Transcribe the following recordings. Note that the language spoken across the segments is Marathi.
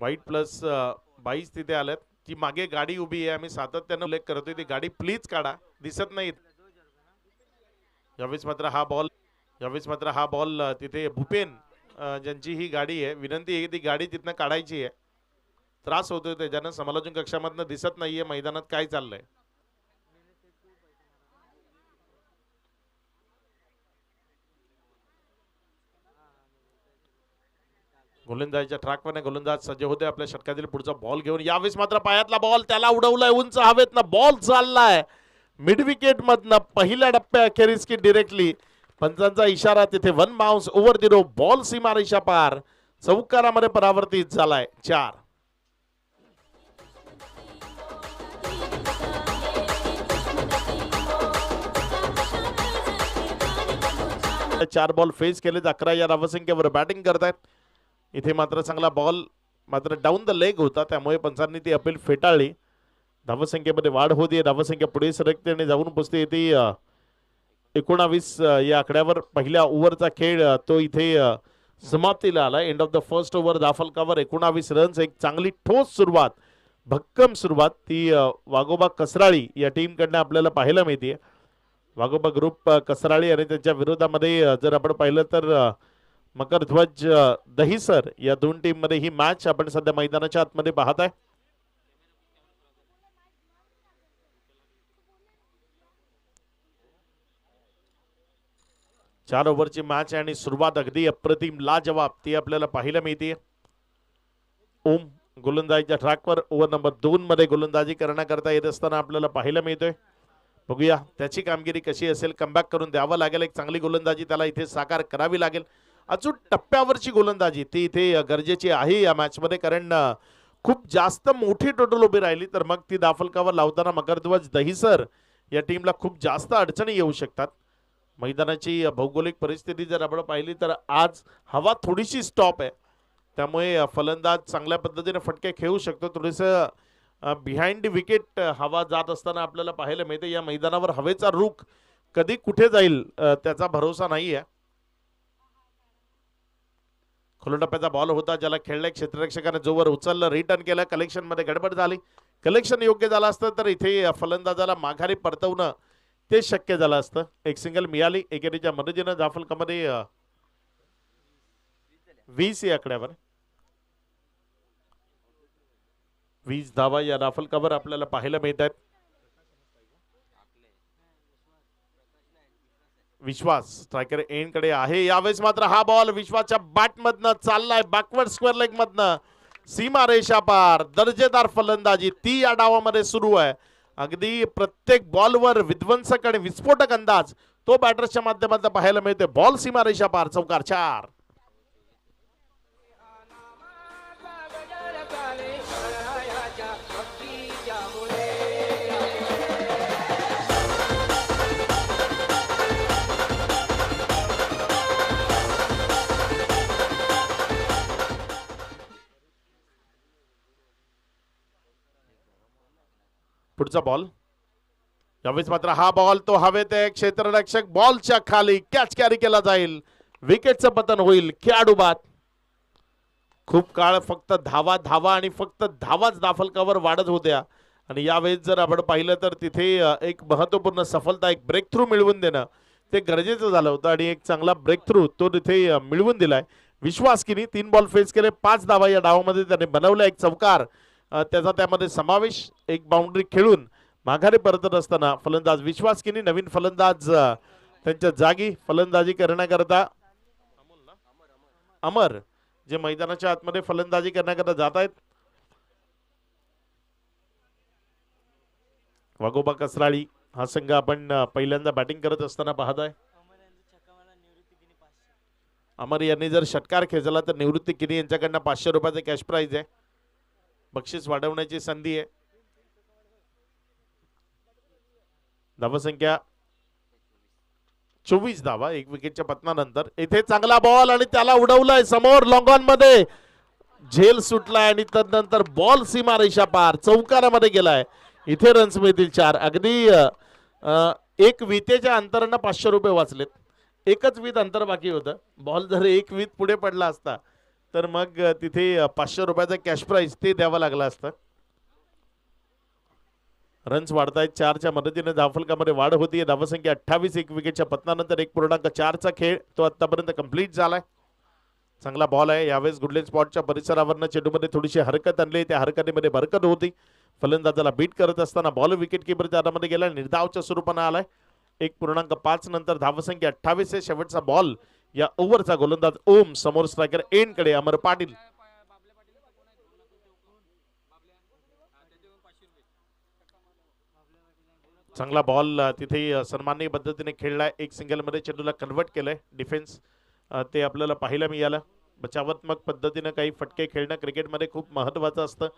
वाईट प्लस 22 तिथे आल्यात. ती मागे गाडी उभी आहे, आम्ही सातत्यानं उल्लेख करतोय, ती गाडी प्लीज काढा, दिसत नाहीत. यावेळेस मात्र हा बॉल तिथे भूपेन ज्यांची ही गाडी आहे, विनंती आहे ती गाडी तिथनं काढायची आहे. त्रास होतोय त्याच्यानं, समालोचन कक्षामधनं दिसत नाहीये मैदानात काय चाललंय. गोलंदाजीच्या ट्रॅकवर गोलंदाज सज्ज होते आपल्या षटकातील पुढचा बॉल घेऊन. यावेळेस मात्र पायातला बॉल त्याला उडवलाय उंच हवेत ना, बॉल चाललाय मिड विकेट मधनं पहिल्या टप्प्या अखेरीस की डिरेक्टली. पंचांचा इशारा तिथे 1 bounce over the rope, ball सीमारेषा पार, चौकारामध्ये परावर्तित झालाय. 4 4 बॉल फेस केले, 11 या धावसंख्येवर बॅटिंग करतायत. इथे मात्र चांगला बॉल मात्र डाऊन द लेग होता, त्यामुळे पंचांनी ती अपील फेटाळली. धावसंख्येमध्ये वाढ होती, धावसंख्या पुढे सरकते आणि जाऊन पोचते ती 19 या आकड्यावर. पहिल्या ओव्हरचा खेळ तो इथे समाप्तीला आला. End of the first over, धाफलकावर 19 रन्स. एक चांगली ठोस सुरुवात, भक्कम सुरुवात ती वाघोबा कसराळी या टीमकडनं आपल्याला पाहायला मिळते. वाघोबा ग्रुप कसराळी आणि त्यांच्या विरोधामध्ये जर आपण पाहिलं तर मकरध्वज दहिसर या दोन टीम मध्ये ही मॅच आपण सध्या मैदानाच्या आतमध्ये पाहत आहे. चार ओव्हरची मॅच आहे आणि सुरुवात अगदी अप्रतिम लाजवाब ती आपल्याला पाहायला मिळते. ओम गोलंदाजीच्या ट्रॅकवर ओव्हर नंबर 2 मध्ये गोलंदाजी करण्याकरता येत असताना आपल्याला पाहायला मिळतोय. बघूया त्याची कामगिरी कशी असेल. कमबॅक करून द्यावं लागेल, एक चांगली गोलंदाजी त्याला इथे साकार करावी लागेल. अचूक टप्प्यावरची गोलंदाजी ती इथे गरजेची आहे या मॅच मध्ये, कारण खूप जास्त मोठी टोटल उभी राहिली तर मग ती दाफलकावर लावताना मकरध्वज दहिसर या टीमला खूप जास्त अडचणी येऊ शकतात. मैदानाची भौगोलिक परिस्थिती जर आपण पाहिली तर आज हवा थोडीशी स्टॉप आहे, त्यामुळे फलंदाज चांगल्या पद्धतीने फटके खेळू शकतो. थोडंसं बिहाइंड विकेट हवा जात असताना आपल्याला पाहायला मिळते. या मैदानावर हवेचा रुख कधी कुठे जाईल त्याचा भरोसा नाही आहे. खोलटप्प्याचा बॉल होता, ज्याला खेळल्या क्षेत्ररक्षकाने जोवर उचललं, रिटर्न केलं, कलेक्शन मध्ये गडबड झाली. कलेक्शन योग्य झालं असतं तर इथे फलंदाजाला माघारी परतवणं ते शक्य झालं असतं. एक सिंगल मिळाली एकेरीच्या मदतीनं. जाफलकामध्ये 20 या आकड्यावर 20 धावा या राफलकावर आपल्याला पाहायला मिळत आहेत. विश्वास स्ट्रायकर एंड कडे आहे. यावेळेस मात्र हा बॉल विश्वासच्या बॅट मधनं चाललाय, बॅकवर्ड स्क्वेअर लेग मधनं, सीमा रेषा पार. दर्जेदार फलंदाजी ती या डावामध्ये सुरू आहे. अगदी प्रत्येक बॉलवर विध्वंसक आणि विस्फोटक अंदाज तो बॅटर्सच्या माध्यमातून पाहायला मिळते. बॉल सीमा रेषा पार, चौकार. 4 पुढचा बॉल. यावेळेस मात्र हा बॉल तो हवेत आहे. क्षेत्ररक्षक बॉलच्या खाली कॅच कॅरी केला जाईल, विकेटचं पतन होईल. खेळाडू बाद. खूप काळ फक्त धावा धावा आणि फक्त धावाच दाफलकावर वाढत होत्या आणि यावेळेस जर आपण पाहिलं तर तिथे एक महत्वपूर्ण सफलता, एक ब्रेक थ्रू मिळवून देणं ते गरजेचं झालं होतं आणि एक चांगला ब्रेक थ्रू तो तिथे मिळवून दिलाय. विश्वासकीनी 3 बॉल फेस केले, 5 धावा या डावामध्ये त्याने बनवल्या, एक चौकार त्याचा त्यामध्ये समावेश. एक बाउंड्री खेळून माघारी परतत असताना फलंदाज विश्वासकीनी, नवीन फलंदाज त्यांच्या जागी फलंदाजी करण्याकरता अमर जे मैदानाच्या आतमध्ये फलंदाजी करण्याकरता जात आहेत. वाघोबा कसराळी हा संघ आपण पहिल्यांदा बॅटिंग करत असताना पाहत आहे. अमर यांनी जर षटकार खेचला तर निवृत्ती किनी यांच्याकडनं 500 रुपयाचे कॅश प्राइज आहे, बक्षीस वाढवण्याची संधी आहे. धावसंख्या 24 धावा, 1 विकेटच्या पतनानंतर. इथे चांगला बॉल आणि त्याला उडवलाय समोर लॉंग ऑन मध्ये, झेल सुटलाय आणि तदनंतर बॉल सीमा रेषा पार, चौकारामध्ये गेलाय. इथे रन्स मिळतील 4. अगदी एक वितेच्या अंतरानं 500 रुपये वाचलेत. एकच वीत अंतर बाकी होतं. बॉल जर एक वीत पुढे पडला असता तर मग तिथे 500 रुपयाचा कॅश प्राइज ते द्यावं लागलं असतं. रन्स वाढतायत 4च्या मदतीने धावफलकामध्ये वाढ होतीये. धावसंख्या 28. 1 विकेटच्या पतनानंतर 1.4चा खेळ तो आतापर्यंत कंप्लीट झालाय. चांगला बॉल आहे यावेळेस. गुडलेन स्पॉटच्या परिसरावरनं चेंडूमध्ये थोडीशी हरकत आणली. त्या हरकतीमध्ये बरकत होती. फलंदाजाला बीट करत असताना बॉल विकेट किपरच्या हातामध्ये गेला. निर्धावच्या स्वरूपानं आलाय. 1.5 नंतर धावसंख्या 28 आहे. शेवटचा बॉल या ओव्हरचा गोलंदाज ओम समोर स्ट्रायकर एन कडे अमर पाटील. चांगला बॉल तिथे सन्माननीय पद्धतीने खेळलाय. एक सिंगल मध्ये चेंडूला कन्वर्ट केलंय. डिफेन्स ते आपल्याला पाहायला मिळालं. बचावात्मक पद्धतीने काही फटके खेळणं क्रिकेटमध्ये खूप महत्वाचं असतं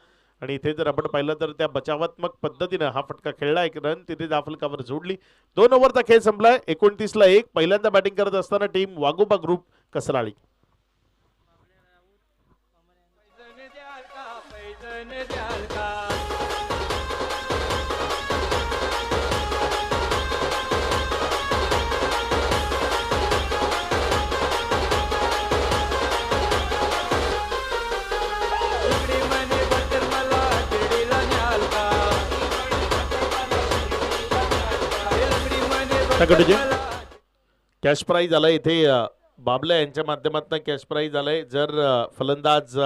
आणि इथे जर आपण पाहिलं तर त्या बचावात्मक पद्धतीने हा फटका खेळला. एक रन तिथे धावफलकावर जोडली. 2 ओव्हरचा खेळ संपलाय. 29ला 1. पहिल्यांदा बॅटिंग करत असताना team Wagoba group कसराळी. Cash price आलाय इथे बाबल्या यांच्या माध्यमातून कॅश प्राइज आलाय. जर फलंदाज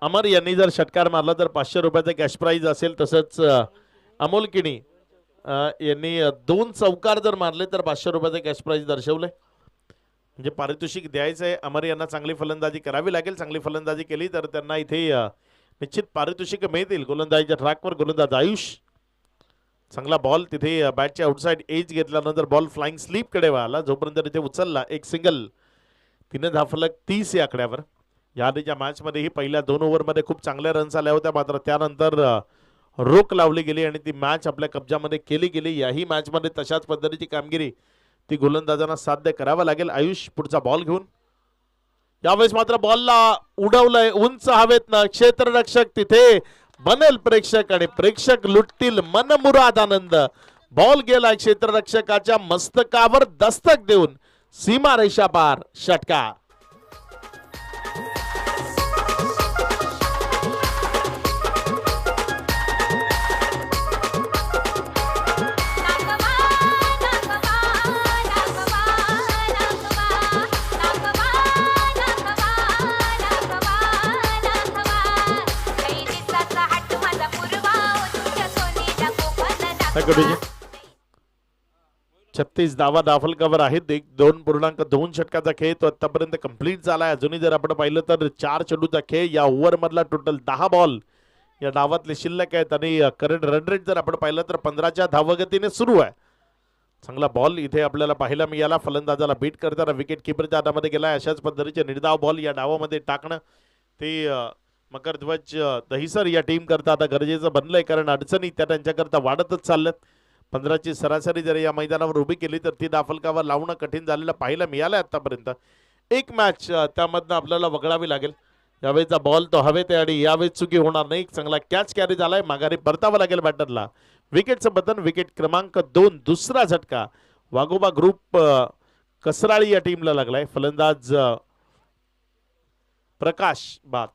अमर यांनी जर षटकार मारला तर 500 रुपयाचा कॅश प्राइज असेल. तसंच अमोल किणी यांनी 2 चौकार जर मारले तर 500 रुपयाचा कॅश प्राइज दर्शवलंय. म्हणजे पारितोषिक द्यायचं आहे. अमर यांना चांगली फलंदाजी करावी लागेल. चांगली फलंदाजी केली तर त्यांना इथे निश्चित पारितोषिक मिळतील. गोलंदाजीच्या ट्रॅकवर गोलंदाज आयुष. चांगला बॉल तिथे बॅटच्या आउटसाइड एज घेतल्यानंतर बॉल फ्लाइंग स्लीप कडे वळाला. जोपर्यंत तिथे उचलला. एक सिंगल. 3 धावफलक 30 या आकड्यावर. या आधीच्या मॅचमध्ये ही पहिल्या 2 ओव्हरमध्ये खूप चांगल्या रन्स आल्या होत्या. मात्र त्यानंतर रोख लावली गेली आणि ती मॅच आपल्या कब्जामध्ये केली गेली. याही मॅचमध्ये तशाच पद्धतीची कामगिरी ती गोलंदाजांना साध्य करावं लागेल. आयुष पुढचा बॉल घेऊन. यावेळेस मात्र बॉलला उडवलंय उंच हवेतनं. क्षेत्ररक्षक तिथे बनेल प्रेक्षक आणि प्रेक्षक लुटतील मनमुराद आनंद. बॉल गेला क्षेत्ररक्षकाच्या मस्तकावर दस्तक देऊन सीमा रेषा पार. षटकार. छत्तीस धावा धावफलकावर आहेत. 2.2 षटकाचा खेळ तो आतापर्यंत कंप्लीट झालाय. अजूनही जर आपण पाहिलं तर 4 चेंडूचा खेळ. या ओव्हर मधला टोटल 10 बॉल या डावातले शिल्लक आहेत आणि करंट रन रेट जर आपण पाहिलं तर 15च्या धावगतीने सुरू आहे. चांगला बॉल इथे आपल्याला पाहायला मिळाला. फलंदाजाला बीट करताना विकेट किपरच्या हातामध्ये गेला. अशाच पद्धतीचे निर्धाव बॉल या डावामध्ये टाकणं ते मकरध्वज दहिसर या टीम करता आता गरजेचं बनलंय. कारण अडचणी त्या त्यांच्याकरता वाढतच चालल्यात. 15ची सरासरी जर या मैदानावर उभी केली तर ती धावफलकावर लावणं कठीण झालेलं पाहायला मिळालं आतापर्यंत. एक मॅच त्यामधनं आपल्याला वगळावी लागेल. यावेळेचा बॉल तो हवेत आहे आणि यावेळी चुकी होणार नाही. चांगला कॅच कॅरी झालाय. माघारी परतावं लागेल बॅटरला. विकेटचं बटन. विकेट क्रमांक 2. दुसरा झटका वाघोबा ग्रुप कसराळी या टीमला लागलाय. फलंदाज प्रकाश बाद.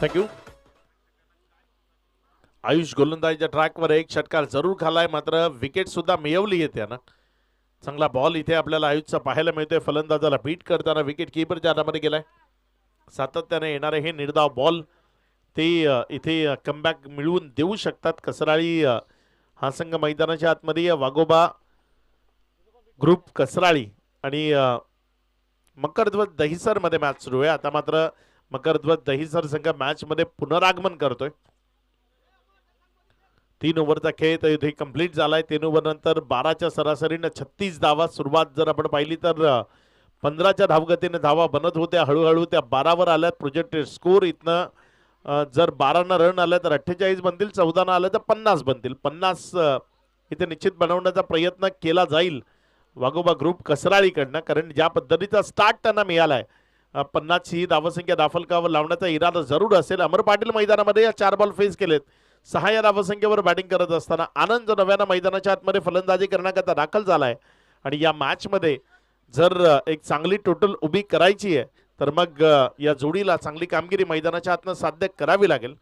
थँक्यू. आयुष गोलंदाजीच्या ट्रॅकवर एक षटकार जरूर खालाय. मात्र विकेट सुद्धा मिळवली आहे त्यानं. चांगला बॉल इथे आपल्याला आयुषचा पाहायला मिळतोय. फलंदाजाला बीट करताना विकेट किपरच्या हातामध्ये गेलाय. सातत्याने येणारे हे निर्धाव बॉल ते इथे कमबॅक मिळवून देऊ शकतात. कसराळी हा संघ मैदानाच्या आतमध्ये वाघोबा ग्रुप कसराळी आणि मकरध्वज दहिसर मध्ये मॅच सुरू आहे. आता मात्र मकरध्वज दहिसर संघ मॅच मध्ये पुनरागमन करतोय. 3 ओव्हरचा खेळ तर इथे कंप्लीट झालाय. 3 ओव्हर नंतर 12च्या सरासरीनं 36 धावा. सुरुवात जर आपण पाहिली तर 15च्या धावगतीने धावा बनत होत्या, हळूहळू त्या 12वर आल्यात. प्रोजेक्टेड स्कोर इथनं जर 12 रन आले तर 48 बनतील, 14 आले तर 50 बनतील. 50 इथे निश्चित बनवण्याचा प्रयत्न केला जाईल वाघोबा ग्रुप कसराळीकडनं, कारण ज्या पद्धतीचा स्टार्ट त्यांना मिळालाय 50 ही धावसंख्या दाफलकावर लावण्याचा इरादा जरूर असेल. अमर पाटील मैदानामध्ये या 4 बॉल फेस केलेत. 6 या धावसंख्येवर बॅटिंग करत असताना आनंद नव्यानं मैदानाच्या आतमध्ये फलंदाजी करण्याकरता दाखल झालाय. आणि या मॅच मध्ये जर एक चांगली टोटल उभी करायची आहे तर मग या जोडीला चांगली कामगिरी मैदानाच्या आतनं साध्य करावी लागेल.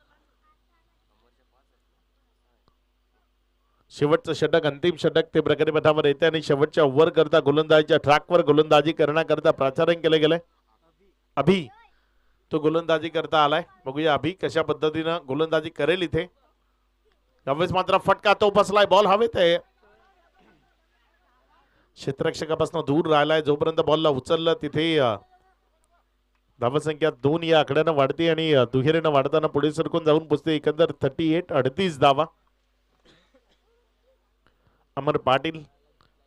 शेवटचं षटक, अंतिम षटक ते प्रकारे पथावर येते आणि शेवटच्या ओव्हर करता गोलंदाजीच्या ट्रॅकवर गोलंदाजी करण्याकरता प्राचारण केले गेले. अभि तो गोलंदाजी करता आलाय. बघूया अभि कशा पद्धतीनं गोलंदाजी करेल इथे. यावेळेस मात्र फटका तो बसलाय, बॉल हवेत आहे. क्षेत्ररक्षकापासून दूर राहिलाय. जोपर्यंत बॉलला उचललं तिथे धावसंख्या 2 या आकड्यानं वाढते आणि दुहेरीनं वाढताना पुढे सरकून जाऊन पोचते. एकंदर 38 धावा. अमर पाटील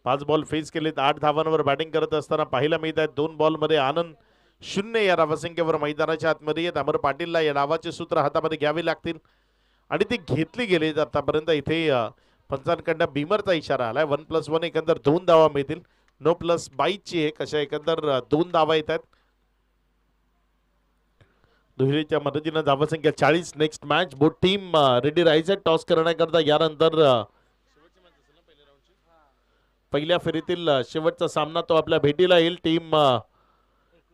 5 बॉल फेस केलेत. 8 धावांवर बॅटिंग करत असताना पाहायला मिळत आहे. 2 बॉलमध्ये आनंद 0 या धावसंख्येवर मैदानाच्या आतमध्ये येत. अमर पाटीलला या डावाचे सूत्र हातामध्ये घ्यावे लागतील आणि ती घेतली गेली. आतापर्यंत इथे पंचांकडनं बीमरचा इशारा आलाय. 1+1 एकंदर 2 धावा मिळतील. नो प्लस 22ची एक अशा एकंदर 2 धावा येतात. दुहेरीच्या मदतीनं धावसंख्या 40. Next match both team ready राहायचे टॉस करण्याकरता. यानंतर पहिल्या फेरीतील शेवटचा सामना तो आपल्या भेटीला येईल. टीम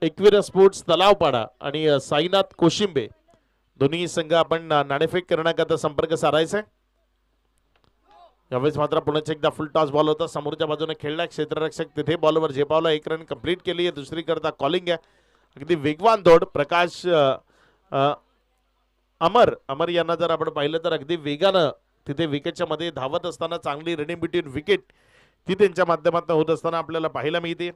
एकविरा स्पोर्ट्स तलावपाडा आणि साईनाथ कोशिंबे दोन्ही संघ आपण नाणेफेक करण्याकरता संपर्क साधायचा आहे. यावेळेस मात्र पुण्याच एकदा फुल टॉस बॉल होता. समोरच्या बाजूने खेळला क्षेत्ररक्षक तिथे बॉलवर झेपावला. 1 रन कंप्लीट केली आहे. दुसरी करता कॉलिंग आहे. अगदी वेगवान दौड. प्रकाश अमर यांना जर आपण पाहिलं तर अगदी वेगानं तिथे विकेटच्या मध्ये धावत असताना चांगली रनिंग बिटवीन विकेट ती त्यांच्या माध्यमातून होत असताना आपल्याला पाहायला मिळते.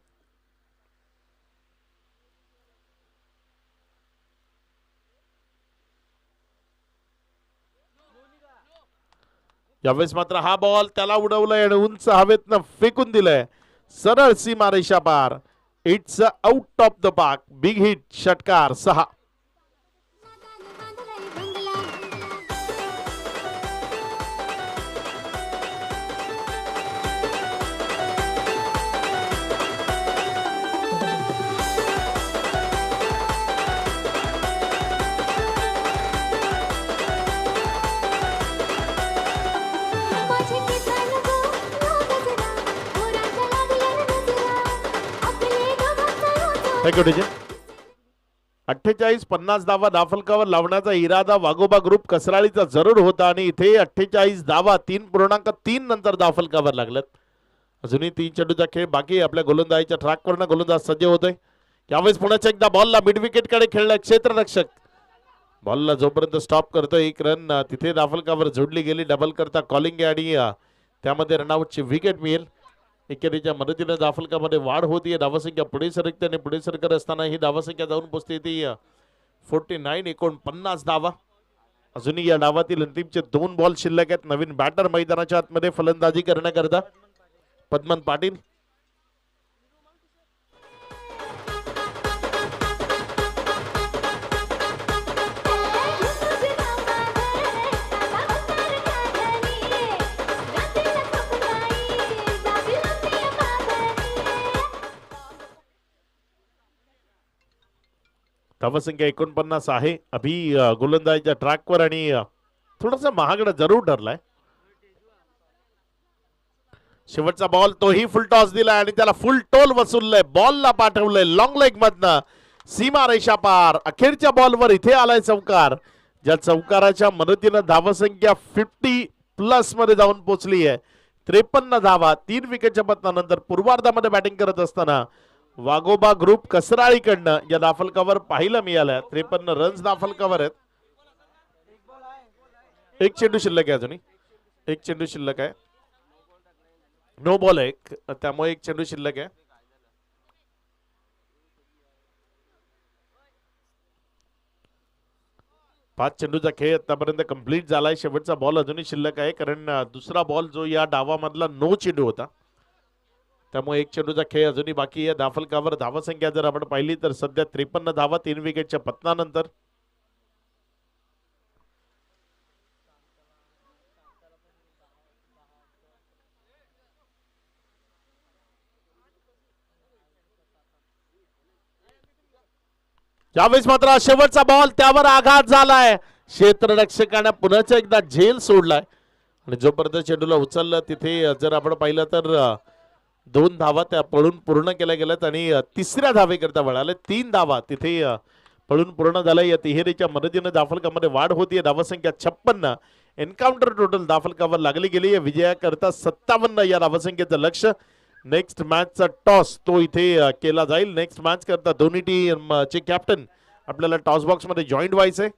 यावेळेस मात्र हा बॉल त्याला उडवलाय आणि उंच हवेतनं फेकून दिलंय. सरळ सीमा रेषा पार. It's out of the park. Big hit. षटकार 6. Thank you DJ. 48-50 धावा दाफलकावर लावण्याचा इरादा वाघोबा ग्रुप कसराळीचा जरूर होता आणि इथे 48 धावा 3.3 नंतर दाफलकावर लागल्यात. अजूनही 3 चेंडूचा खेळ बाकी. आपल्या गोलंदाजीच्या ट्रॅकवरनं गोलंदाज सज्ज होतोय. यावेळेस पुण्याच्या एकदा बॉलला मिड विकेट कडे खेळलाय क्षेत्ररक्षक. बॉलला जोपर्यंत स्टॉप करतोय 1 रन तिथे दाफलकावर जोडली गेली. डबल करता कॉलिंग आणि त्यामध्ये रनआउटची विकेट मिळेल. एकेरीच्या मदतीने धावफलकामध्ये वाढ होतीये. धावसंख्या पुढे सरकते आणि पुढे सरकत असताना ही धावसंख्या जाऊन पोहोचते ती 49. 49 धावा. अजूनही या डावातील अंतिमचे 2 बॉल शिल्लक आहेत. नवीन बॅटर मैदानाच्या आतमध्ये फलंदाजी करण्याकरता पद्मन पाटील. धावसंख्या 49 आहे. अभि गोलंदाजीच्या ट्रॅकवर आणि थोडासा महागडा जरूर ठरलाय. शेवटचा बॉल तोही फुल टॉस दिलाय आणि त्याला फुल टोल वसूललंय. बॉलला पाठवलंय लॉंग लेग मधनं सीमा रेषा पार. अखेरच्या बॉलवर इथे आलाय चौकार. ज्या चौकाराच्या मदतीनं धावसंख्या 50+ मध्ये जाऊन पोहोचली आहे. 53 धावा 3 विकेटच्या पतनानंतर पूर्वार्धामध्ये बॅटिंग करत असताना वाघोबा ग्रुप कसराळीकडनं या दाफलकावर पाहायला मिळाल्या. 53 रन्स दाफलकावर आहेत. 1 चेंडू शिल्लक आहे. अजूनही 1 चेंडू शिल्लक आहे. नो बॉल आहे त्यामुळे 1 चेंडू शिल्लक आहे. 5 चेंडूचा खेळ आतापर्यंत कंप्लीट झालाय. शेवटचा बॉल अजूनही शिल्लक आहे, कारण दुसरा बॉल जो या डावामधला नो चेंडू होता, त्यामुळे 1 चेंडूचा खेळ अजूनही बाकी आहे. धावफलकावर धावसंख्या जर आपण पाहिली तर सध्या 53 धावा 3 विकेटच्या पतनानंतर. यावेळेस मात्र शेवटचा बॉल, त्यावर आघात झालाय. क्षेत्ररक्षकाने पुन्हा एकदा झेल सोडलाय आणि जोपर्यंत चेंडूला उचललं तिथे जर आपण पाहिलं तर 2 धावा त्या पळून पूर्ण केल्या गेल्यात आणि तिसऱ्या धावेकरता वळाले. 3 धावा तिथे पळून पूर्ण झालाय. या तिहेरीच्या मदतीने धावफलकामध्ये वाढ होतीये. धावसंख्या 56. एन्काउंटर टोटल धावफलकावर लागली गेली आहे. विजयाकरता 57 या धावसंख्येचं लक्ष. नेक्स्ट मॅचचा टॉस तो इथे केला जाईल. नेक्स्ट मॅच करता दोन्ही टीमचे कॅप्टन आपल्याला टॉस बॉक्स मध्ये जॉईंट व्हायचंय.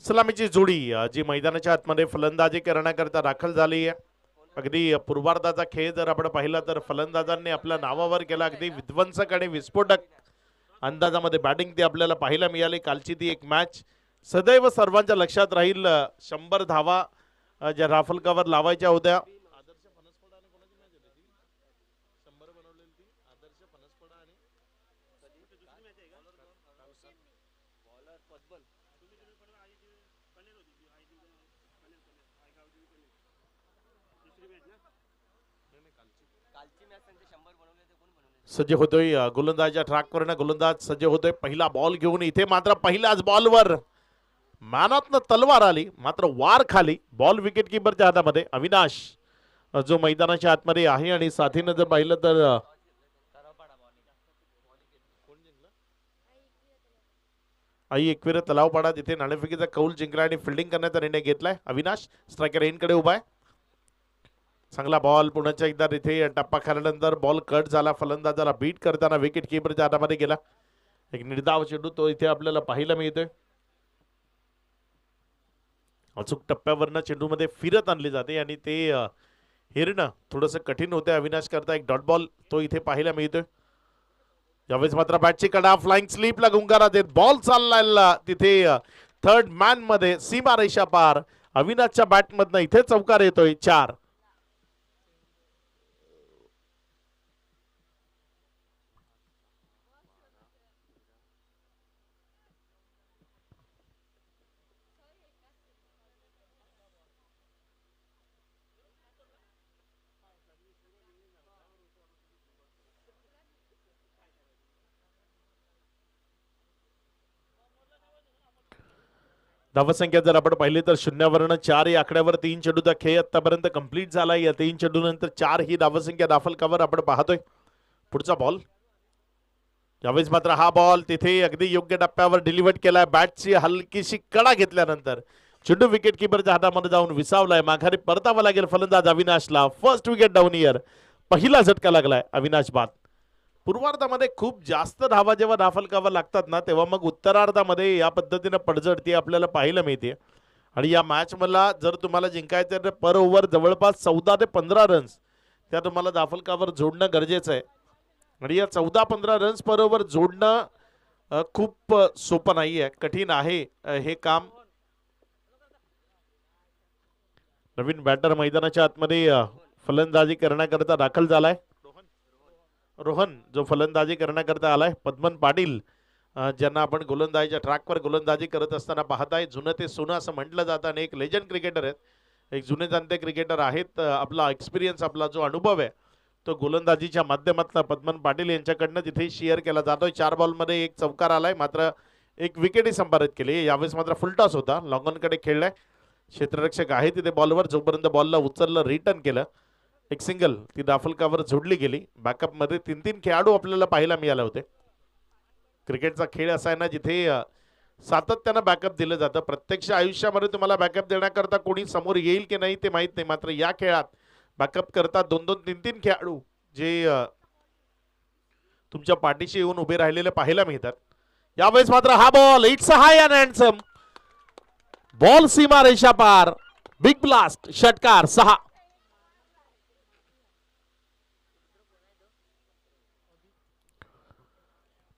सलामीची जोडी जी मैदानाच्या आतमध्ये फलंदाजी करण्याकरता दाखल झाली आहे. अगदी पूर्वार्धाचा खेळ जर आपण पाहिला तर फलंदाजांनी आपल्या नावावर केला. अगदी विध्वंसक आणि विस्फोटक अंदाजामध्ये बॅटिंग ती आपल्याला पाहायला मिळाली. कालची ती एक मॅच सदैव सर्वांच्या लक्षात राहील. 100 धावा ज्या राफल कव्हर लावायच्या होत्या सज्ज होतोय गोलंदाजच्या ट्रॅकवर गोलंदाज सज्ज होतोय पहिला बॉल घेऊन इथे मात्र पहिल्याच बॉलवर मानातनं तलवार आली मात्र वार खाली बॉल विकेट किपरच्या हातामध्ये अविनाश जो मैदानाच्या आतमध्ये आहे आणि साथीनं जर पाहिलं तर आई एकवीर तलावपाडा तिथे नाणेफेकीचा कौल जिंकला आणि फिल्डिंग करण्याचा निर्णय घेतलाय अविनाश स्ट्रायकर एनकडे उभा आहे चांगला बॉल पुण्याच्या एकदा इथे टप्पा खाल्यानंतर बॉल कट झाला फलंदाजाला बीट करताना विकेट किपरच्या हातामध्ये गेला एक निर्धाव चेंडू तो इथे आपल्याला पाहायला मिळतोय अचूक टप्प्यावरनं चेंडूमध्ये फिरत आणली जाते आणि ते हेरणं थोडंसं कठीण होते अविनाश करता एक डॉट बॉल तो इथे पाहायला मिळतोय यावेळेस मात्र बॅटची कडा फ्लाइंग स्लीपला गुंगारा देत बॉल चालला तिथे थर्ड मॅन मध्ये सीमा रेषा पार अविनाशच्या बॅटमधनं इथे चौकार येतोय 4 धावसंख्या जर आपण पाहिली तर शून्यावरनं 4 या आकड्यावर 3 चेंडूचा खेळ आतापर्यंत कंप्लीट झाला या 3 चेंडू नंतर 4 ही धावसंख्या दाखल कव्हर आपण पाहतोय पुढचा बॉल यावेळेस मात्र हा बॉल तिथे अगदी योग्य टप्प्यावर डिलिव्हर केलाय बॅटची हलकीशी कडा घेतल्यानंतर चेंडू विकेट किपरच्या हातामध्ये जाऊन विसावलाय माघारी परतावा लागेल फलंदाज अविनाशला फर्स्ट विकेट डाऊन इयर पहिला झटका लागलाय अविनाश बाद पूर्वार्धामध्ये खूप जास्त धावा जेव्हा दाखल कराव्या लागतात ना तेव्हा मग उत्तरार्धामध्ये या पद्धतीने पडझडती आपल्याला पाहायला मिळते आणि या मॅच मला जर तुम्हाला जिंकायचं तर पर ओव्हर जवळपास 14 ते 15 रन्स त्या तुम्हाला दाखल कावर जोडणं गरजेचं आहे आणि या 14-15 रन्स पर ओव्हर जोडणं खूप सोपं नाही आहे कठीण आहे हे काम नवीन बॅटर मैदानाच्या आतमध्ये फलंदाजी करण्याकरता दाखल झालाय रोहन जो फलंदाजी करण्याकरता आलाय पद्मन पाटील ज्यांना आपण गोलंदाजीच्या ट्रॅकवर गोलंदाजी करत असताना पाहताय जुनं ते सोनं असं म्हटलं जातं आणि एक लेजंड क्रिकेटर आहेत एक जुने जाणते क्रिकेटर आहेत आपला एक्सपिरियन्स आपला जो अनुभव आहे तो गोलंदाजीच्या माध्यमातून पद्मन पाटील यांच्याकडनं तिथे शेअर केला जातोय 4 बॉलमध्ये एक चौकार आलाय मात्र एक विकेटही संपादित केली यावेळेस मात्र फुलटॉस होता लॉंगॉनकडे खेळलाय क्षेत्ररक्षक आहे तिथे बॉलवर जोपर्यंत बॉलला उचललं रिटर्न केलं एक सिंगल ती दाफलकावर जोडली गेली बॅकअप मध्ये 3 खेळाडू आपल्याला पाहायला मिळाले होते क्रिकेटचा खेळ असा आहे ना जिथे सातत्यानं बॅकअप दिलं जातं प्रत्यक्ष आयुष्यामध्ये तुम्हाला बॅकअप देण्याकरता कोणी समोर येईल की नाही ते माहित नाही मात्र या खेळात बॅकअप करता 2-2 3-3 खेळाडू जे तुमच्या पाठीशी येऊन उभे राहिलेले पाहायला मिळतात यावेळेस मात्र हा ball it's high and handsome ball सीमा रेषा पार बिग ब्लास्ट षटकार 6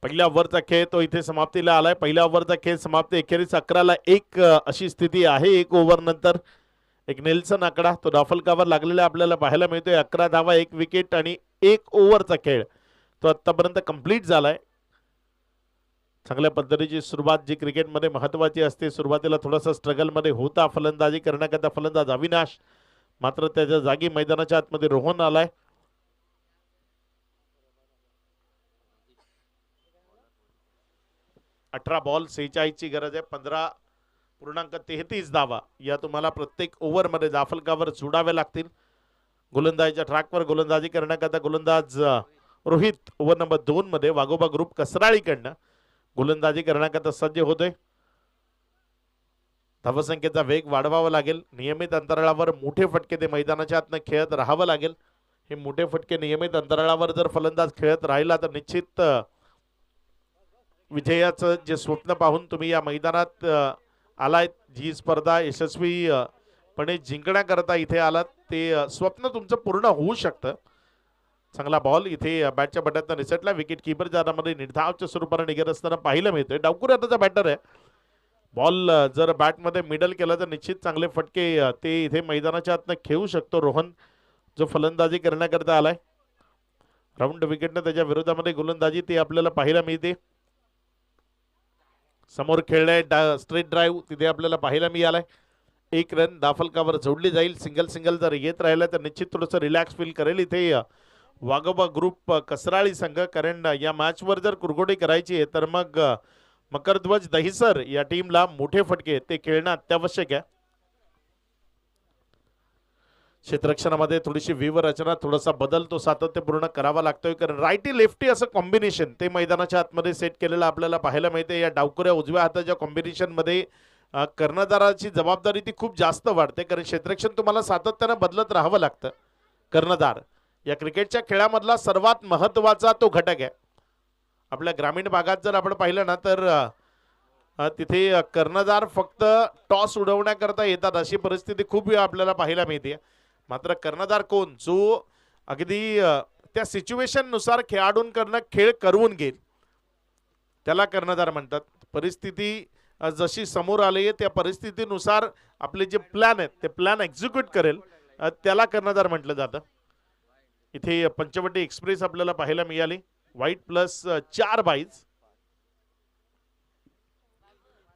पहिल्या ओव्हरचा खेळ तो इथे समाप्तीला आलाय पहिल्या ओव्हरचा खेळ समाप्ती एखेरीस 11ला 1 अशी स्थिती आहे एक ओव्हर नंतर एक नेल्सन आकडा तो दाफलकावर लागलेला आपल्याला पाहायला मिळतोय 11 धावा 1 विकेट आणि 1 ओव्हरचा खेळ तो आतापर्यंत कंप्लीट झालाय चांगल्या पद्धतीची सुरुवात जी क्रिकेटमध्ये महत्वाची असते सुरुवातीला थोडासा स्ट्रगल मध्ये होता फलंदाजी करण्याकरता फलंदाज अविनाश मात्र त्याच्या जागी मैदानाच्या आतमध्ये रोहन आलाय 18 बॉल 46 ची गरज आहे 15.33 धावा या तुम्हाला प्रत्येक ओव्हर मध्ये दाफलकावर जोडावे लागतील गोलंदाजीच्या ट्रॅकवर गोलंदाजी करण्याकरता गोलंदाज रोहित ओव्हर नंबर 2 मध्ये वाघोबा ग्रुप कसराळीकडनं गोलंदाजी करण्याकरता सज्ज होतोय धावसंख्येचा वेग वाढवावा लागेल नियमित अंतराळावर मोठे फटके ते मैदानाच्या आतनं खेळत राहावं लागेल हे मोठे फटके नियमित अंतराळावर जर फलंदाज खेळत राहिला तर निश्चित विजयाचं जे स्वप्न पाहून तुम्ही या मैदानात आलाय जी स्पर्धा यशस्वीपणे जिंकण्याकरता इथे आलात ते स्वप्न तुमचं पूर्ण होऊ शकतं चांगला बॉल इथे बॅटच्या बटनात निसटला विकेट किपर ज्यामध्ये निर्धावच्या स्वरूपाने निघत असताना पाहिलं मिळतंय डावकुऱ्याचा बॅटर आहे बॉल जर बॅटमध्ये मिडल केला तर निश्चित चांगले फटके ते इथे मैदानाच्या आतनं खेळू शकतो रोहन, जो फलंदाजी करण्याकरता आलाय. राऊंड विकेटने त्याच्या विरोधामध्ये गोलंदाजी ती आपल्याला पाहायला मिळते. समोर खेळलाय स्ट्रेट ड्राईव्ह तिथे आपल्याला पाहायला मिळालाय. एक रन दाफलकावर जोडली जाईल. सिंगल सिंगल जर येत राहिला तर निश्चित थोडंसं रिलॅक्स फील करेल इथे वाघोबा ग्रुप कसराळी संघ. कारण या मॅचवर जर कुरघोडी करायची आहे तर मग मकरध्वज दहिसर या टीमला मोठे फटके ते खेळणं अत्यावश्यक आहे. क्षेत्ररक्षणामध्ये थोडीशी व्यूह रचना, थोडासा बदल तो सातत्यपूर्ण करावा लागतोय. कारण रायटी लेफ्टी असं कॉम्बिनेशन ते मैदानाच्या आतमध्ये सेट केलेलं आपल्याला पाहायला मिळते. या डावकुऱ्या उजव्या हाताच्या कॉम्बिनेशन मध्ये कर्णधाराची जबाबदारी ती खूप जास्त वाढते. कारण क्षेत्ररक्षण तुम्हाला सातत्यानं बदलत राहावं लागतं. कर्णधार या क्रिकेटच्या खेळामधला सर्वात महत्वाचा तो घटक आहे. आपल्या ग्रामीण भागात जर आपण पाहिलं ना तर तिथे कर्णधार फक्त टॉस उडवण्याकरता येतात अशी परिस्थिती खूप वेळा आपल्याला पाहायला मिळते. मात्र कर्णधार कोण, जो अगदी त्या सिच्युएशन नुसार खेळाडूंकडनं खेळ करवून घेईल त्याला कर्णधार म्हणतात. परिस्थिती जशी समोर आली आहे त्या परिस्थितीनुसार आपले जे प्लॅन आहेत ते प्लॅन एक्झिक्यूट करेल त्याला कर्णधार म्हटलं जातं. इथे पंचवटी एक्सप्रेस आपल्याला पाहायला मिळाली. White plus 4 बाईज.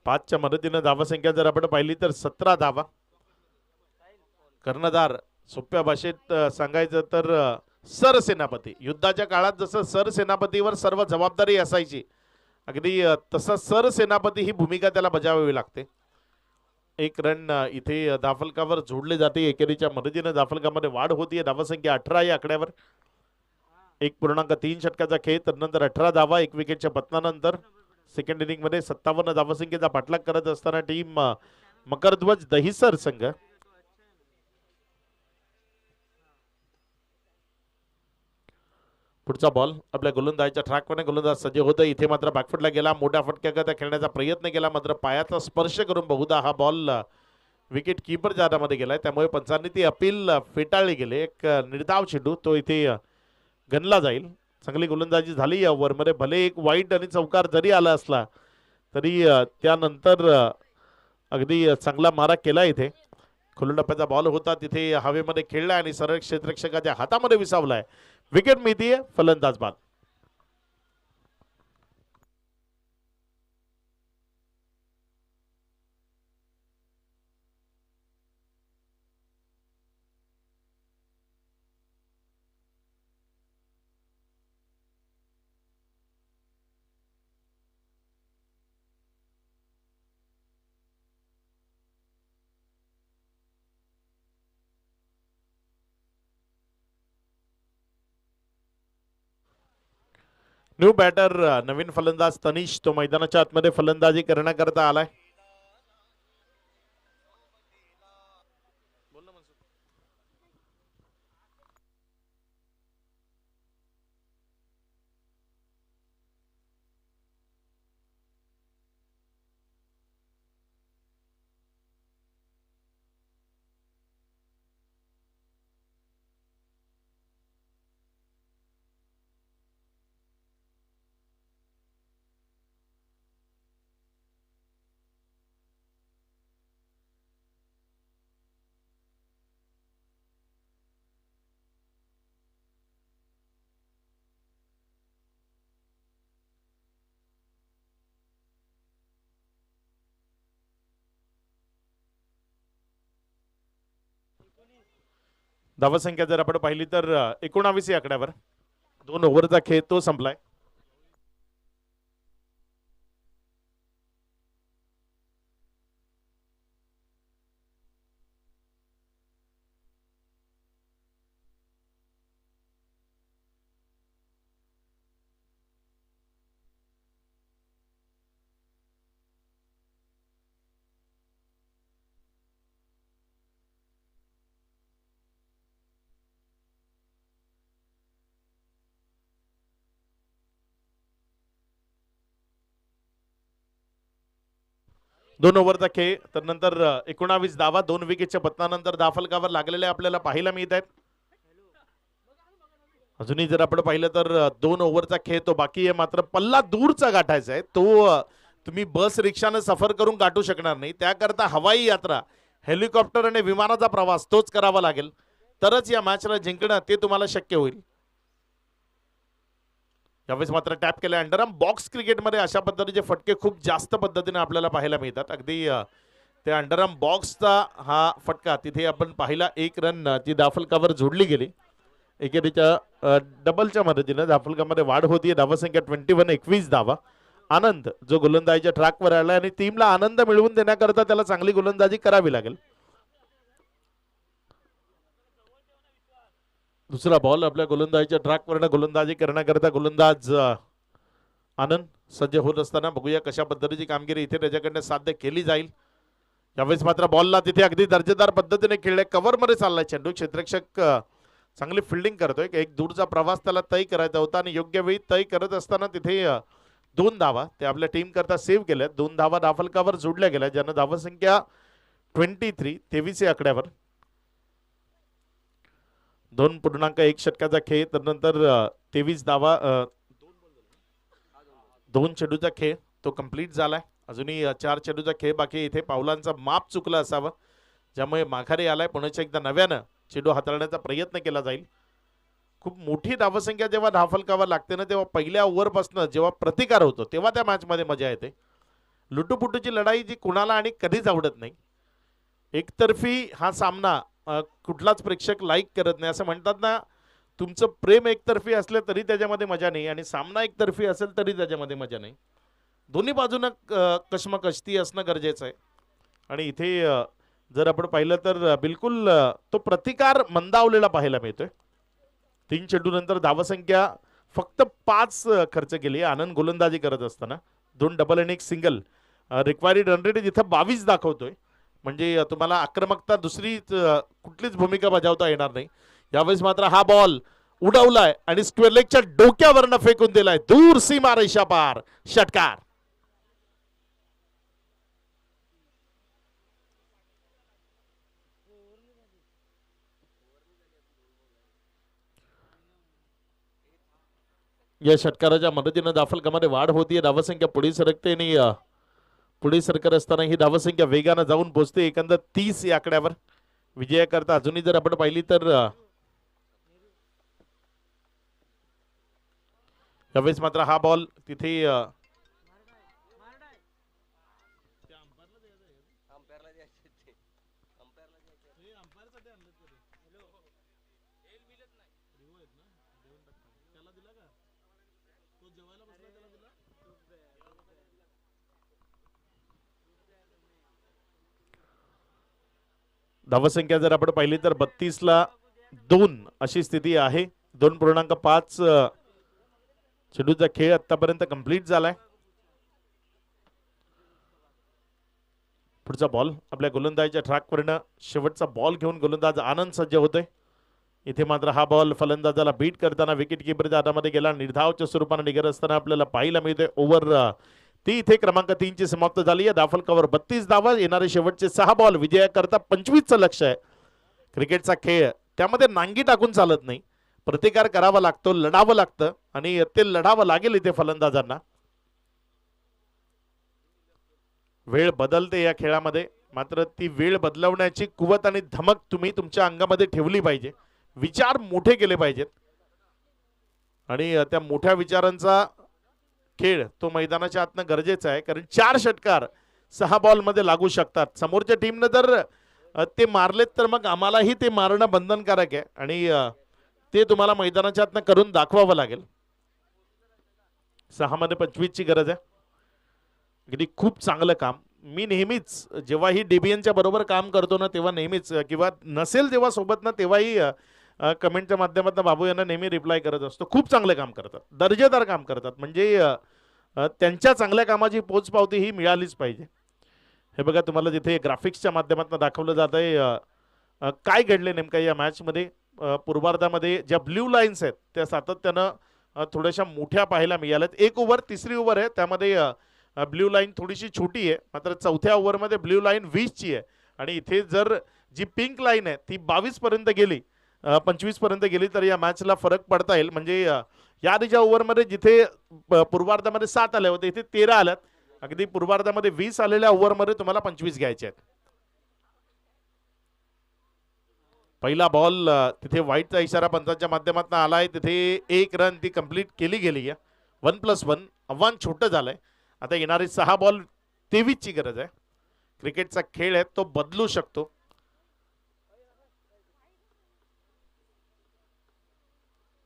5च्या मदतीनं धावासंख्या जर आपण पाहिली तर 17 धावा. कर्णधार सोप्या भाषेत सांगायचं तर सरसेनापती. युद्धाच्या काळात जसं सरसेनापतीवर सर्व जबाबदारी असायची अगदी तसं सरसेनापती ही भूमिका त्याला बजावावी लागते. एक रन इथे दाफलकावर जोडले जाते. एकेरीच्या मदतीनं दाफलकामध्ये वाढ होतीये. धावासंख्या 18 या आकड्यावर. 1.3 षटकाचा खेळ, त्यानंतर 18 धावा 1 विकेटच्या पतनानंतर. सेकंड इनिंग मध्ये 57 धावासंख्येचा पाठलाग करत असताना टीम मकरध्वज दहिसर संघ. पुढचा बॉल आपल्या गोलंदाजीच्या ट्रॅकवर. गोलंदाज सज्ज होतं. इथे मात्र बॅकफुटला गेला. मोठ्या फटक्याकरता खेळण्याचा प्रयत्न केला मात्र पायाचा स्पर्श करून बहुधा हा बॉल विकेट कीपर जादामध्ये गेलाय. त्यामुळे पंचांनी ती अपील फेटाळली गेली. एक निर्धाव चेंडू तो इथे गणला जाईल. चांगली गोलंदाजी झाली या ओव्हरमध्ये. भले एक वाईट आणि चौकार जरी आला असला तरी त्यानंतर अगदी चांगला मारा केला. इथे खुल्या टप्प्याचा बॉल होता तिथे हवेमध्ये खेळला आणि सरळ क्षेत्ररक्षकाच्या हातामध्ये विसावलाय. विकेट मिळतीये फलंदाज बाद. न्यू बॅटर नवीन फलंदाज तनिष तो मैदानाच्या आतमध्ये फलंदाजी करण्याकरता आलाय. धावसंख्या जर आपण पाहिली तर 19 या आकड्यावर. 2 ओव्हरचा खेळ तो संपलाय. दोन ओव्हरचा खेळ तर नंतर 19 धावा 2 विकेटच्या पतनानंतर दाफलकावर लागलेले आपल्याला पाहायला मिळत आहेत. अजूनही जर आपण पाहिलं तर 2 ओव्हरचा खेळ तो बाकी आहे. मात्र पल्ला दूरचा गाठायचा आहे. तो तुम्ही बस रिक्षाने सफर करून गाठू शकणार नाही. त्याकरता हवाई यात्रा, हेलिकॉप्टर आणि विमानाचा प्रवास तोच करावा लागेल, तरच या मॅचला जिंकणं ते तुम्हाला शक्य होईल. यावेळेस मात्र टॅप केलं अंडरआर्म. बॉक्स क्रिकेटमध्ये अशा पद्धतीचे फटके खूप जास्त पद्धतीने आपल्याला पाहायला मिळतात. अगदी त्या अंडरआर्म बॉक्सचा हा फटका तिथे आपण पाहिला. 1 रन ती दाफलकावर जोडली गेली. एकेरीच्या डबलच्या मदतीने दाफलकामध्ये वाढ होतीये. धावसंख्या 21, 21 धावा. आनंद जो गोलंदाजीच्या ट्रॅकवर आला आणि टीमला आनंद मिळवून देण्याकरता त्याला चांगली गोलंदाजी करावी लागेल. दुसरा बॉल आपल्या गोलंदाजीच्या ट्रॅकवर गोलंदाजी करण्याकरता गोलंदाज आनंद सज्ज होत असताना बघूया कशा पद्धतीची कामगिरी इथे त्याच्याकडनं साध्य केली जाईल. यावेळेस मात्र बॉलला तिथे अगदी दर्जेदार पद्धतीने खेळले. कव्हरमध्ये चाललाय चेंडू. क्षेत्ररक्षक चांगली फिल्डिंग करतोय. एक दूरचा प्रवास त्याला तय करायचा होता आणि योग्य वेळी तय करत असताना तिथे 2 धावा ते आपल्या टीम करता सेव्ह केल्या. 2 धावा दाफलकावर जोडल्या गेल्या, ज्यानं धावसंख्या 23 या आकड्यावर. 2.1 षटकाचा खेळ, त्यानंतर 23 धावा, 2 चेंडूचा खेळ तो कंप्लीट झालाय. अजूनही 4 चेंडूचा खेळ बाकी. इथे पावलांचा माप चुकलं असावं, ज्यामुळे माघारी आलाय. पुन्हा एकदा नव्यानं चेंडू हाताळण्याचा प्रयत्न केला जाईल. खूप मोठी धावसंख्या जेव्हा धावफलकावर लागते ना, तेव्हा पहिल्या ओव्हरपासून जेव्हा प्रतिकार होतो तेव्हा त्या मॅचमध्ये मजा येते. लुटूपुटूची लढाई जी कुणाला आणि कधीच आवडत नाही. एकतर्फी हा सामना कुठलाच प्रेक्षक लाईक करत नाही. असं म्हणतात ना, तुमचं प्रेम एकतर्फी असलं तरी त्याच्यामध्ये मजा नाही आणि सामना एकतर्फी असेल तरी त्याच्यामध्ये मजा नाही. दोन्ही बाजूनं कशमकशती असणं गरजेचं आहे. आणि इथे जर आपण पाहिलं तर बिलकुल तो प्रतिकार मंदावलेला पाहायला मिळतोय. 3 चेंडूनंतर धावसंख्या फक्त 5 खर्च केली. आनंद गोलंदाजी करत असताना 2 डबल आणि 1 सिंगल. रिक्वायर्ड रन रेट जिथं 22 दाखवतोय, म्हणजे तुम्हाला आक्रमकता दुसरी कुठलीच भूमिका बजावता येणार नाही. यावेळेस मात्र हा बॉल उडवलाय आणि स्क्वेअर लेगच्या डोक्यावरनं फेकून दिलाय दूर सीमा रेषा पार. षटकार. या षटकाराच्या मदतीनं दाफलकामध्ये वाढ होतीये. धावसंख्या पुढे सरकते आणि पुढे सरकत असताना ही धावसंख्या वेगानं जाऊन पोहोचते एकंदर 30 या आकड्यावर. विजयाकरता अजूनही जर आपण पाहिली तर यावेळेस मात्र हा बॉल तिथे धावसंख्या जर आपण पाहिली तर 32ला 2 अशी स्थिती आहे. 2.5 चेंडूचा खेळ आतापर्यंत कंप्लीट झालाय. पुढचा बॉल आपल्या गोलंदाजीच्या ट्रॅकवरनं शेवटचा बॉल घेऊन गोलंदाज आनंद सज्ज होतोय. इथे मात्र हा बॉल फलंदाजाला बीट करताना विकेट किपरच्या हातामध्ये गेला. निर्धावच्या स्वरूपाने निघत असताना आपल्याला पाहायला मिळते. ओव्हर ती इथे क्रमांक 3 ची समाप्त झाली आहे. दाफलकावर 32 धावा. येणारे शेवटचे 6 बॉल विजयाकरता 25चं लक्ष आहे. क्रिकेटचा खेळ त्यामध्ये नांगी टाकून चालत नाही. प्रतिकार करावा लागतो, लढावं लागतं आणि ते लढावं लागेल इथे फलंदाजांना. वेळ बदलते या खेळामध्ये, मात्र ती वेळ बदलवण्याची कुवत आणि धमक तुम्ही तुमच्या अंगामध्ये ठेवली पाहिजे. विचार मोठे केले पाहिजेत आणि त्या मोठ्या विचारांचा खेळ तो मैदानाच्या आतनं गरजेचा आहे. कारण 4 षटकार 6 बॉल मध्ये लागू शकतात. समोरच्या टीमने जर ते मारलेत तर मग आम्हालाही ते मारणं बंधनकारक आहे आणि ते तुम्हाला मैदानाच्या आतनं करून दाखवावं लागेल. 6 मध्ये 25 ची गरज आहे. अगदी खूप चांगलं काम. मी नेहमीच जेव्हाही डीबीएनच्या बरोबर काम करतो ना, तेव्हा नेहमीच किंवा नसेल जेव्हा सोबत ना, तेव्हाही कमेंटच्या माध्यमातून बाबू यांना नेहमी रिप्लाय करत असतो. खूप चांगले काम करतात, दर्जेदार काम करतात. म्हणजे त्यांच्या चांगल्या कामाची पोचपावती ही मिळालीच पाहिजे. हे बघा, तुम्हाला जिथे ग्राफिक्सच्या माध्यमातून दाखवलं जात आहे काय घडले नेमकं या मॅचमध्ये. पूर्वार्धामध्ये ज्या ब्ल्यू लाईन्स आहेत त्या सातत्यानं थोड्याशा मोठ्या पाहायला मिळाल्यात. 1 ओव्हर 3री ओव्हर आहे, त्यामध्ये ब्ल्यू लाईन थोडीशी छोटी आहे. मात्र 4थ्या ओव्हरमध्ये ब्ल्यू लाईन 20 ची आहे आणि इथे जर जी पिंक लाईन आहे ती 22 पर्यंत गेली, 25 पर्यंत गेली तर या मॅचला फरक पडता येईल. म्हणजे या आधीच्या ओव्हरमध्ये जिथे पूर्वार्धामध्ये 7 आले होते, इथे 13 आल्यात अगदी पूर्वार्धामध्ये 20 आलेल्या ओव्हरमध्ये तुम्हाला 25 घ्यायचे आहेत. पहिला बॉल तिथे व्हाईटचा इशारा पंचांच्या माध्यमातून आलाय. तिथे 1 रन ती कंप्लीट केली गेली आहे. 1+1 आव्हान छोटं झालंय. आता येणारे 6 बॉल 23 ची गरज आहे. क्रिकेटचा खेळ आहे तो बदलू शकतो.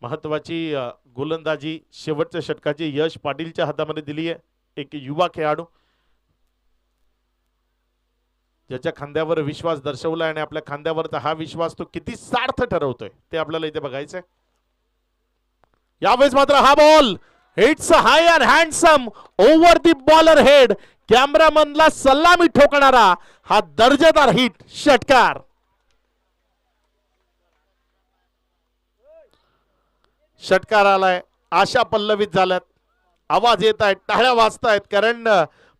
महत्वाची गोलंदाजी शेवटच्या षटकाची यश पाटीलच्या हातामध्ये दिली आहे. एक युवा खेळाडू ज्याच्या खांद्यावर विश्वास दर्शवला आणि आपल्या खांद्यावरचा हा विश्वास तो किती सार्थ ठरवतोय ते आपल्याला इथे बघायचंय. यावेळेस मात्र हा ball hits high and handsome over the bowler head. कॅमेरामनला सलामी ठोकणारा हा दर्जेदार हिट षटकार. षटकार आलाय. आशा पल्लवित झाल्यात. आवाज येत आहेत, टाळ्या वाजतायत, कारण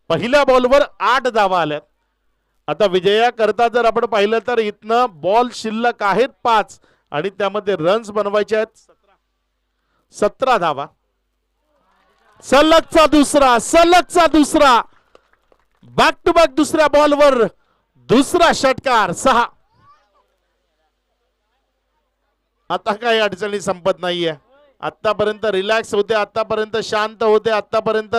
पहिल्या बॉलवर 8 धावा आल्यात. आता विजया करता जर आपण पाहिलं तर इथनं बॉल शिल्लक आहेत 5 आणि त्यामध्ये रन्स बनवायचे आहेत 17 धावा. सलगचा दुसरा बॅक टू बॅक दुसऱ्या बॉलवर दुसरा षटकार. 6. आता काही अडचणी संपत नाहीये. आतापर्यंत रिलॅक्स होते, आतापर्यंत शांत होते, आतापर्यंत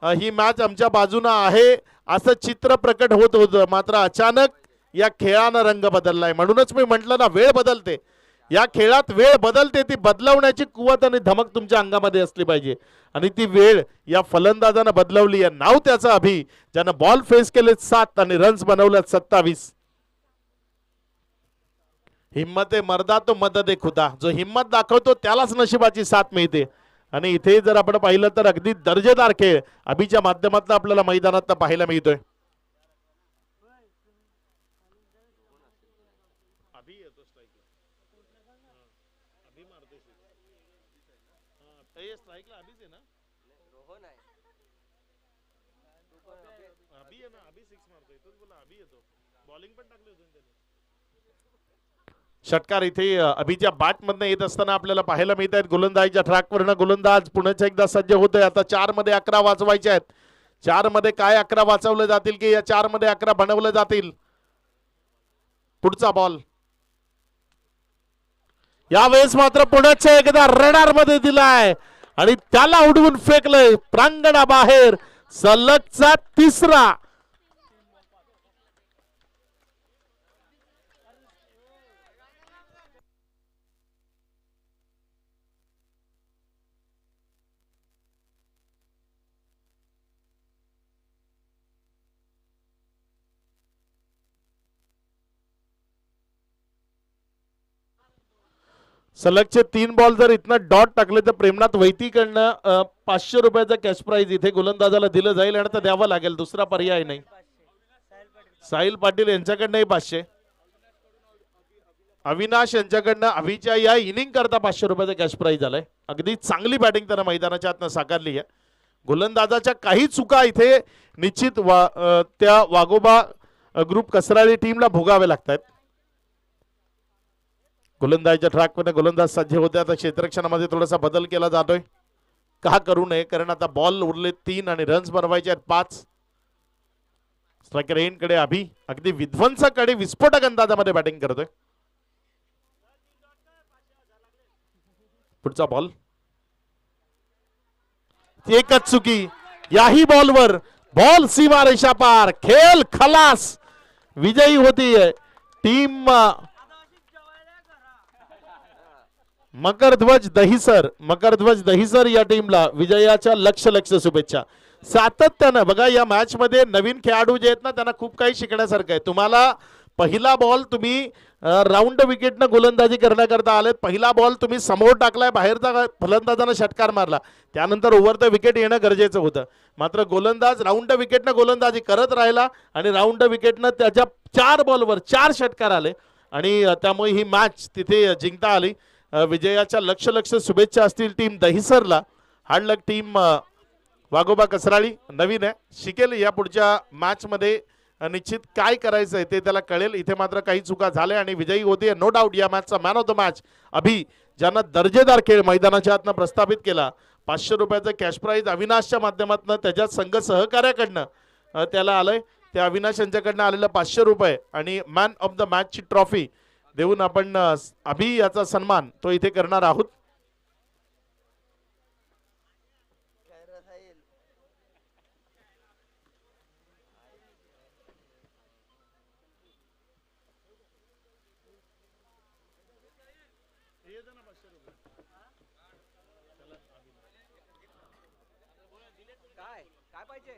ही मॅच आमच्या बाजूने आहे असं चित्र प्रकट होत होतं. मात्र अचानक या खेळानं रंग बदललाय. म्हणूनच मी म्हटलं ना, वेळ बदलते. या खेळात वेळ बदलते, ती बदलवण्याची कुवत आणि धमक तुमच्या अंगामध्ये असली पाहिजे आणि ती वेळ या फलंदाजानं बदलवली आहे. नाव त्याचं अभि, ज्यानं बॉल फेस केले 7 आणि रन्स बनवल्यात 27. हिम्मत आहे मर्दा तो मदद आहे खुदा. जो हिम्मत दाखवतो त्यालाच नशिबाची साथ मिळते. आणि इथे जर आपण पाहिलं तर अगदी दर्जेदार खेळ अभिच्या माध्यमातून आपल्याला मैदानात पाहायला मिळतोय. षटकार इथे अभिच्या बॅट मधनं येत असताना आपल्याला पाहायला मिळत आहेत. गोलंदाजीच्या ट्रॅकवरनं गोलंदाज पुन्हा एकदा सज्ज होतोय. आता 4 मध्ये 11 वाचवायचे आहेत. 4 मध्ये काय 11 वाचवले जातील की या 4 मध्ये 11 बनवले जातील. पुढचा बॉल यावेळेस मात्र पुण्याच्या एकदा रडार मध्ये दिलाय आणि त्याला उडवून फेकलंय प्रांगणाबाहेर. सलगचा 3रा. सलगचे 3 बॉल जर इथनं डॉट टाकले तर प्रेमनाथ वैतीकडनं 500 रुपयाचा कॅश प्राइज इथे गोलंदाजाला दिलं जाईल आणि आता द्यावं लागेल. दुसरा पर्याय नाही. साहिल पाटील यांच्याकडनंही 500. अविनाश यांच्याकडनं अभिच्या या इनिंग करता 500 रुपयाचा कॅश प्राइज आलाय. अगदी चांगली बॅटिंग त्यानं मैदानाच्या आतनं साकारली आहे. गोलंदाजाच्या काही चुका इथे निश्चित त्या वाघोबा ग्रुप कसराळी टीमला भोगावे लागतात. गोलंदाजीच्या ट्रॅकवर गोलंदाज सज्ज होते. आता क्षेत्ररक्षणामध्ये थोडासा बदल केला जातोय. का करू नये, कारण आता बॉल उरले 3 आणि रन्स बनवायचे आहेत 5. स्ट्रायकर एंडकडे अभि अगदी विध्वंसकडे विस्फोटक अंदाजामध्ये बॅटिंग करतोय. पुढचा बॉल एकच चुकी. याही बॉलवर बॉल सीमारेषा पार. खेळ खलास. विजयी होती टीम मकरध्वज दहिसर या टीमला विजयाच्या लक्ष शुभेच्छा. सातत्यानं बघा या मॅच मध्ये नवीन खेळाडू जे आहेत ना त्यांना खूप काही शिकण्यासारखं आहे. तुम्हाला पहिला बॉल तुम्ही राऊंड विकेटनं गोलंदाजी करण्याकरता आलेत. पहिला बॉल तुम्ही समोर टाकलाय, बाहेरचा फलंदाजानं षटकार मारला, त्यानंतर ओव्हर द विकेट येणं गरजेचं होतं. मात्र गोलंदाज राऊंड विकेटनं गोलंदाजी करत राहिला आणि राऊंड विकेटनं त्याच्या 4 बॉलवर 4 षटकार आले आणि त्यामुळे ही मॅच तिथे जिंकता आली. विजयाच्या लक्ष शुभेच्छा असतील टीम दहिसरला. हार्ड लक टीम वाघोबा कसराळी नवीन आहे, शिकेल या पुढच्या मॅच मध्ये निश्चित काय करायचं आहे ते त्याला कळेल. इथे मात्र काही चुका झाल्या आणि विजयी होते नो डाऊट या मॅचचा मॅन ऑफ द मॅच अभि, ज्यानं दर्जेदार खेळ मैदानाच्या आतनं प्रस्थापित केला. 500 रुपयाचं कॅश प्राईज अविनाशच्या माध्यमातून त्याच्या संघ सहकार्याकडनं त्याला आलंय. त्या अविनाश यांच्याकडनं आलेलं 500 रुपये आणि मॅन ऑफ द मॅचची ट्रॉफी देऊन आपण अभि याचा सन्मान तो इथे करणार आहोत. काय काय पाहिजे